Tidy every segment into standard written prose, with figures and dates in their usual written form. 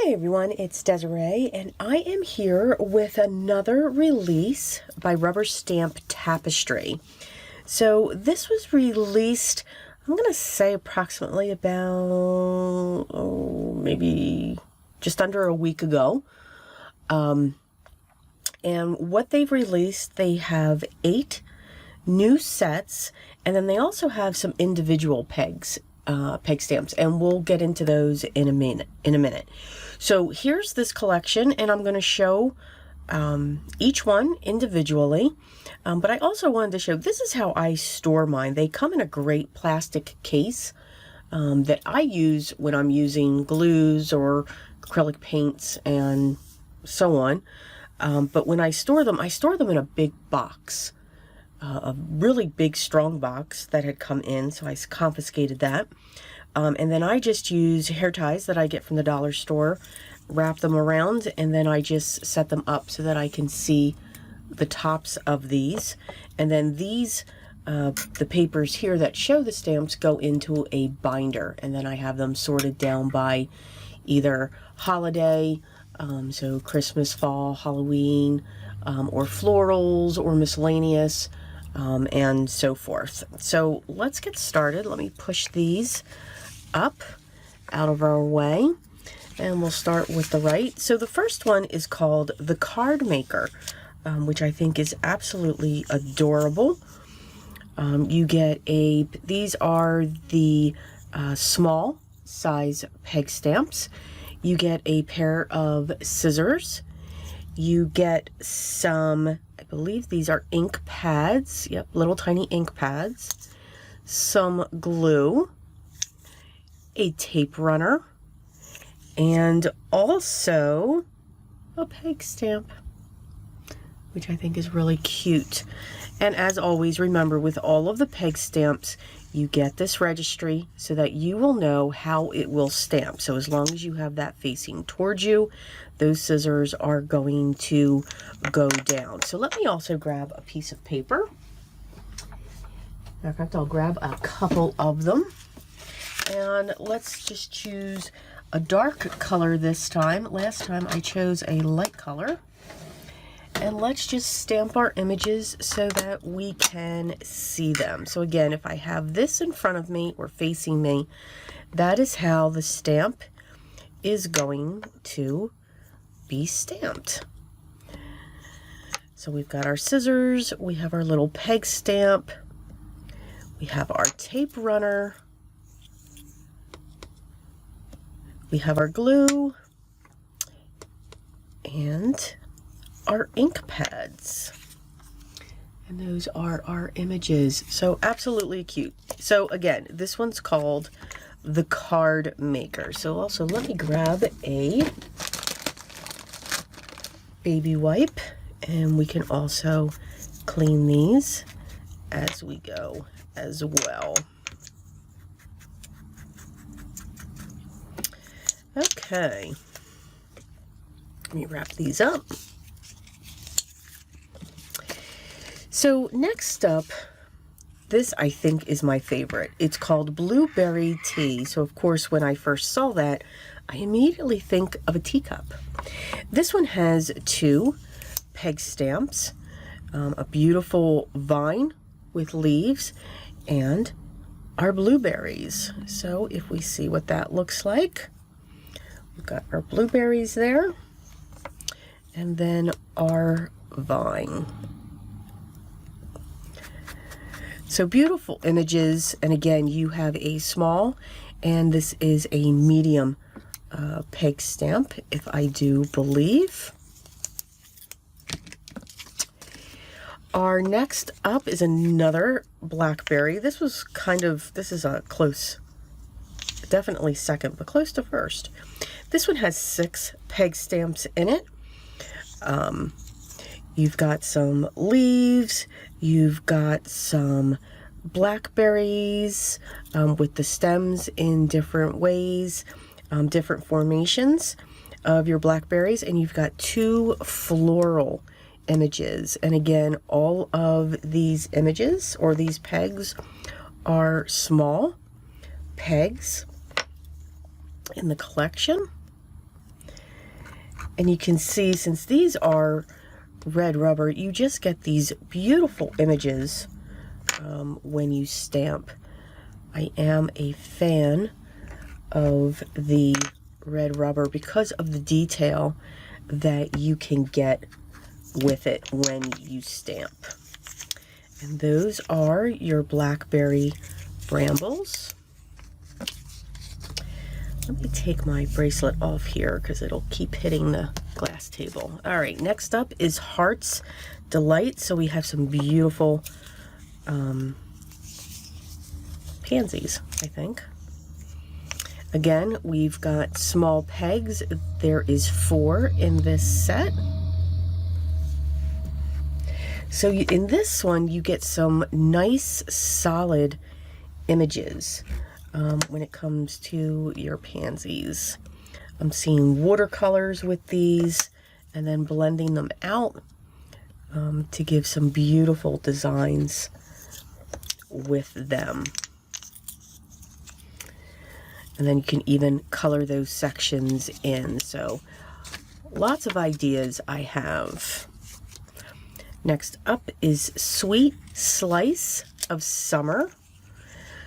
Hi everyone, it's Desiree, and I am here with another release by Rubber Stamp Tapestry. So this was released, I'm going to say approximately about, maybe just under a week ago. And what they've released, they have 8 new sets, and then they also have some individual peg stamps, and we'll get into those in a minute. So here's this collection, and I'm going to show each one individually, but I also wanted to show, this is how I store mine. They come in a great plastic case that I use when I'm using glues or acrylic paints and so on, but when I store them in a big box. A really big strong box that had come in, so I confiscated that, and then I just use hair ties that I get from the dollar store, wrap them around, and then I just set them up so that I can see the tops of these. And then these the papers here that show the stamps go into a binder, and then I have them sorted down by either holiday, so Christmas, fall, Halloween, or florals or miscellaneous, and so forth. So let's get started. Let me push these up out of our way, and we'll start with the right. So the first one is called the Card Maker, which I think is absolutely adorable. You get these are the small size peg stamps. You get a pair of scissors. You get some, I believe these are ink pads. Yep, little tiny ink pads. Some glue, a tape runner, and also a peg stamp, which I think is really cute. And as always, remember, with all of the peg stamps, you get this registry so that you will know how it will stamp. So as long as you have that facing towards you, those scissors are going to go down. So let me also grab a piece of paper. Matter of fact, I'll grab a couple of them. And let's just choose a dark color this time. Last time I chose a light color. And let's just stamp our images so that we can see them. So again, if I have this in front of me or facing me, that is how the stamp is going to be stamped. So we've got our scissors, we have our little peg stamp, we have our tape runner, we have our glue, and our ink pads, and those are our images. So absolutely cute. So again, this one's called the Card Maker. So also let me grab a baby wipe, and we can also clean these as we go as well. Okay, let me wrap these up. So next up, this I think is my favorite. It's called Blueberry Tea. So of course, when I first saw that, I immediately think of a teacup. This one has 2 peg stamps, a beautiful vine with leaves, and our blueberries. So if we see what that looks like, we've got our blueberries there, and then our vine. So beautiful images, and again, you have a small, and this is a medium peg stamp, if I do believe. Our next up is another Blackberry. This is a close, definitely second, but close to first. This one has 6 peg stamps in it. You've got some leaves, you've got some blackberries with the stems in different ways, different formations of your blackberries, and you've got 2 floral images. And again, all of these images or these pegs are small pegs in the collection. And you can see, since these are red rubber, you just get these beautiful images when you stamp. I am a fan of the red rubber because of the detail that you can get with it when you stamp. And those are your Blackberry brambles. Let me take my bracelet off here because it'll keep hitting the glass table. All right, next up is Heart's Delight. So we have some beautiful pansies, I think. Again, we've got small pegs. There is 4 in this set. So in this one, you get some nice, solid images when it comes to your pansies. I'm seeing watercolors with these and then blending them out to give some beautiful designs with them. And then you can even color those sections in. So lots of ideas I have. Next up is Sweet Slice of Summer.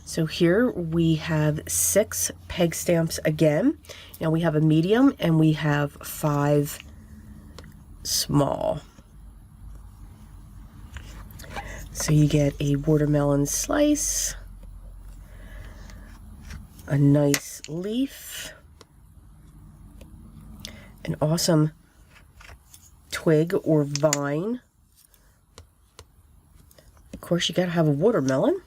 So here we have 6 peg stamps again. Now we have a medium and we have 5 small. So you get a watermelon slice, a nice leaf, an awesome twig or vine. Of course, you gotta have a watermelon.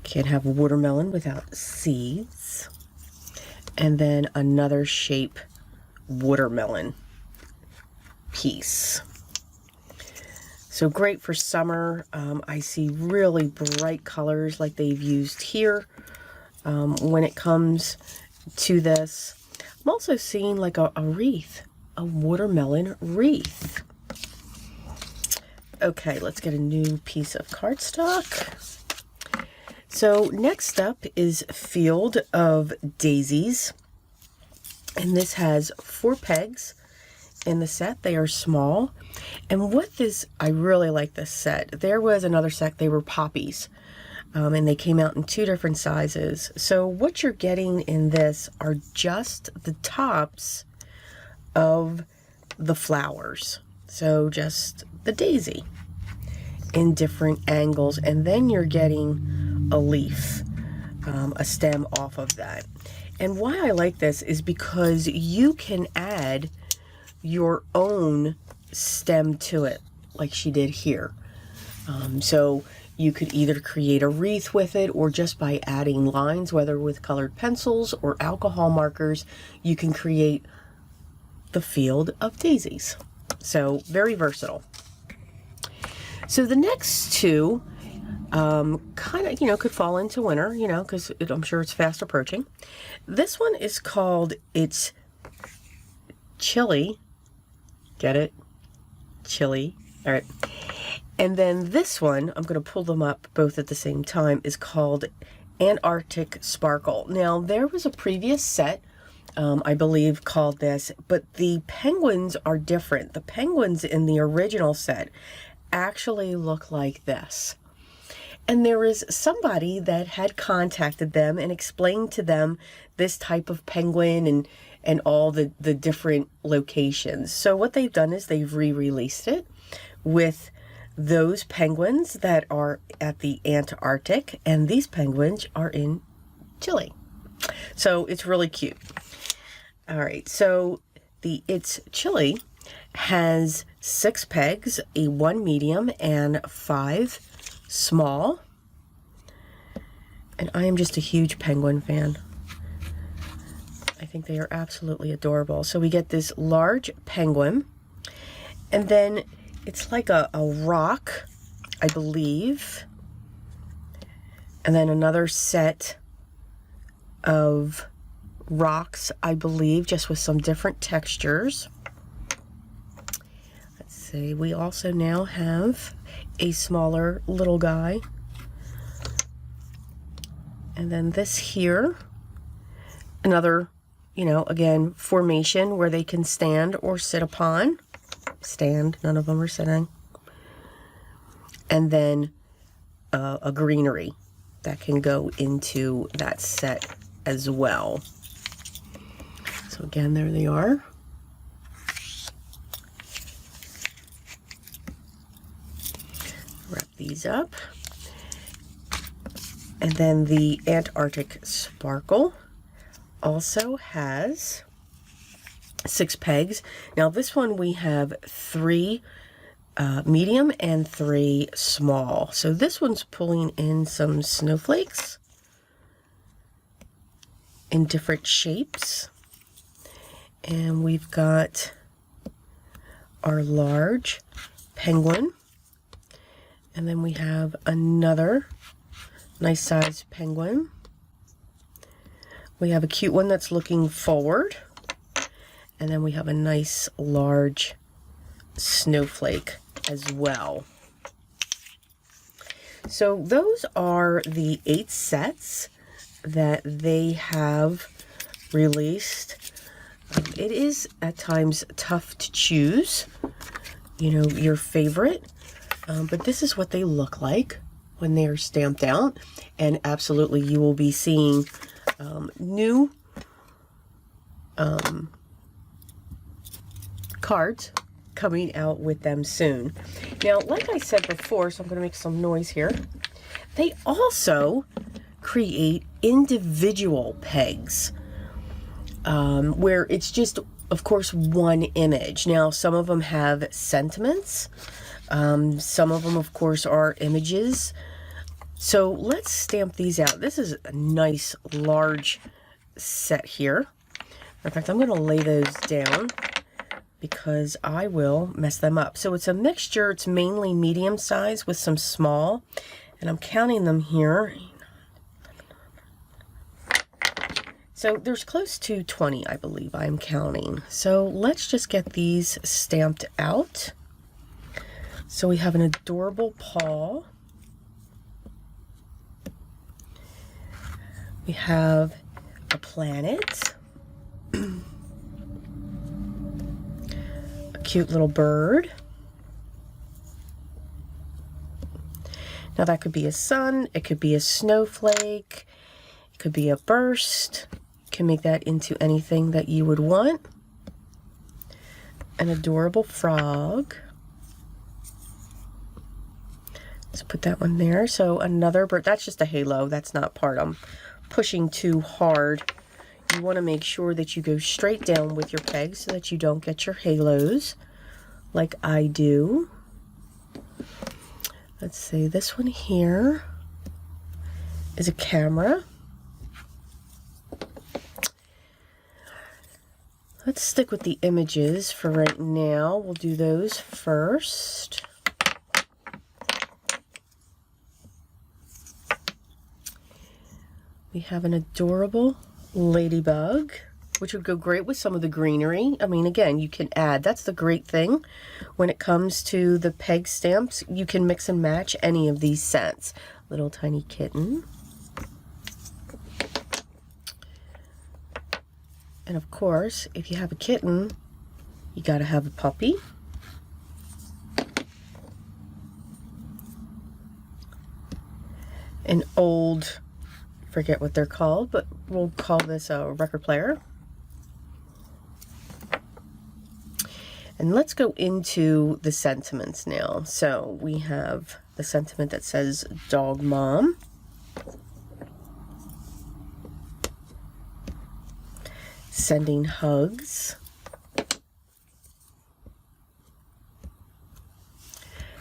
Can't have a watermelon without seeds. And then another shape watermelon piece. So great for summer. I see really bright colors like they've used here when it comes to this. I'm also seeing like a wreath, a watermelon wreath. Okay, let's get a new piece of cardstock. So next up is Field of Daisies, and this has 4 pegs in the set. They are small, and what this, I really like this set. There was another set, they were poppies, and they came out in 2 different sizes. So what you're getting in this are just the tops of the flowers, so just the daisy in different angles, and then you're getting a leaf, a stem off of that. And why I like this is because you can add your own stem to it, like she did here. So you could either create a wreath with it, or just by adding lines, whether with colored pencils or alcohol markers, you can create the Field of Daisies. So very versatile. So the next 2 kind of, could fall into winter, because I'm sure it's fast approaching. This one is called It's Chilly. Get it? Chilly. All right. And then this one, I'm going to pull them up both at the same time, is called Antarctic Sparkle. Now, there was a previous set, I believe, called this, but the penguins are different. The penguins in the original set actually look like this. And there is somebody that had contacted them and explained to them this type of penguin and all the different locations. So what they've done is they've re-released it with those penguins that are at the Antarctic, and these penguins are in Chile. So it's really cute. All right, so the It's Chilly has 6 pegs, a 1 medium and 5 small. And I am just a huge penguin fan. I think they are absolutely adorable. So we get this large penguin, and then it's like a rock, I believe, and then another set of rocks, I believe, just with some different textures. Let's see, we also now have a smaller little guy. And then this here another, you know, again, formation where they can stand or sit upon. Stand, none of them are sitting. And then a greenery that can go into that set as well. So again, there they are. Wrap these up. And then the Antarctic Sparkle also has 6 pegs. Now this one we have 3 medium and 3 small. So this one's pulling in some snowflakes in different shapes. And we've got our large penguin. And then we have another nice sized penguin. We have a cute one that's looking forward. And then we have a nice large snowflake as well. So those are the 8 sets that they have released. It is at times tough to choose, you know, your favorite, but this is what they look like when they are stamped out. And absolutely you will be seeing new cards coming out with them soon. Now, like I said before, so I'm going to make some noise here, they also create individual pegs where it's just, of course, one image. Now, some of them have sentiments. Some of them, of course, are images. So let's stamp these out. This is a nice large set here. In fact, I'm going to lay those down because I will mess them up. So it's a mixture. It's mainly medium size with some small, and I'm counting them here. So there's close to 20, I believe I'm counting. So let's just get these stamped out. So we have an adorable paw. We have a planet. Cute little bird. Now that could be a sun, it could be a snowflake, it could be a burst. You can make that into anything that you would want. An adorable frog. Let's put that one there. So another bird, that's just a halo, that's not part. I'm pushing too hard. You want to make sure that you go straight down with your pegs so that you don't get your halos like I do. Let's see, this one here is a camera. Let's stick with the images for right now. We'll do those first. We have an adorable ladybug, which would go great with some of the greenery. I mean, again, you can add. That's the great thing. When it comes to the peg stamps, you can mix and match any of these sets. Little tiny kitten. And of course, if you have a kitten, you gotta have a puppy. An old, forget what they're called, but we'll call this a record player. And let's go into the sentiments now. So we have the sentiment that says dog mom. Sending hugs.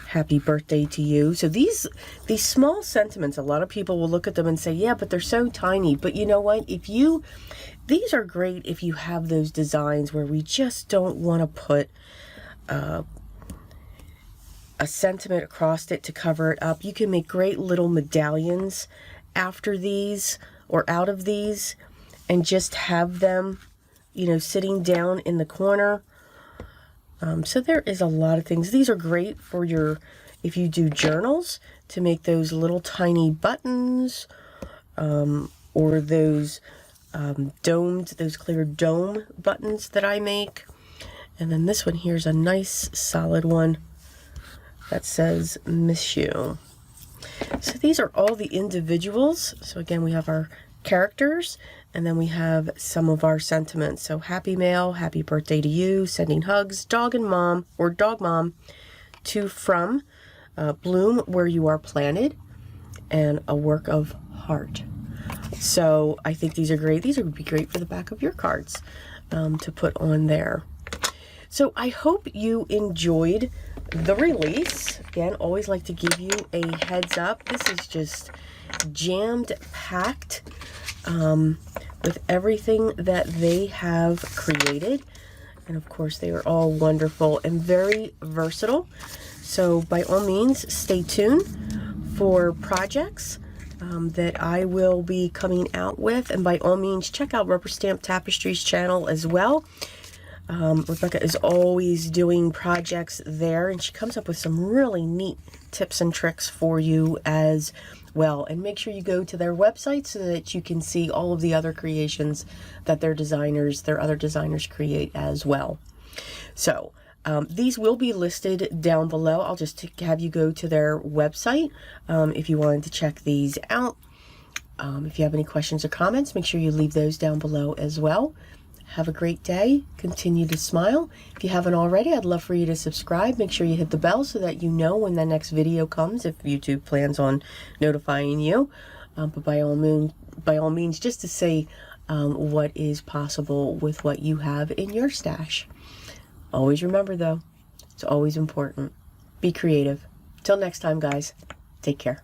Happy birthday to you. So these small sentiments, a lot of people will look at them and say, yeah, but they're so tiny. But you know what? These are great if you have those designs where we just don't want to put a sentiment across it to cover it up. You can make great little medallions after these or out of these and just have them, you know, sitting down in the corner. So there is a lot of things. These are great for if you do journals, to make those little tiny buttons, or those domed, those clear dome buttons that I make. And then this one here is a nice solid one that says miss you. So these are all the individuals. So again, we have our characters, and then we have some of our sentiments. So happy mail, happy birthday to you, sending hugs, dog and mom, or dog mom, to from, bloom where you are planted, and a work of heart. So I think these are great. These would be great for the back of your cards to put on there. So I hope you enjoyed the release. Again, always like to give you a heads up. This is just jammed packed with everything that they have created. And of course, they are all wonderful and very versatile. So by all means, stay tuned for projects that I will be coming out with. And by all means, check out Rubber Stamp Tapestry's channel as well. Rebecca is always doing projects there, and she comes up with some really neat tips and tricks for you as well. And make sure you go to their website so that you can see all of the other creations that their other designers create as well. So these will be listed down below. I'll just have you go to their website if you wanted to check these out. If you have any questions or comments, make sure you leave those down below as well. Have a great day. Continue to smile. If you haven't already, I'd love for you to subscribe. Make sure you hit the bell so that you know when the next video comes, if YouTube plans on notifying you. But by all means, just to see what is possible with what you have in your stash. Always remember, though, it's always important. Be creative. Till next time, guys. Take care.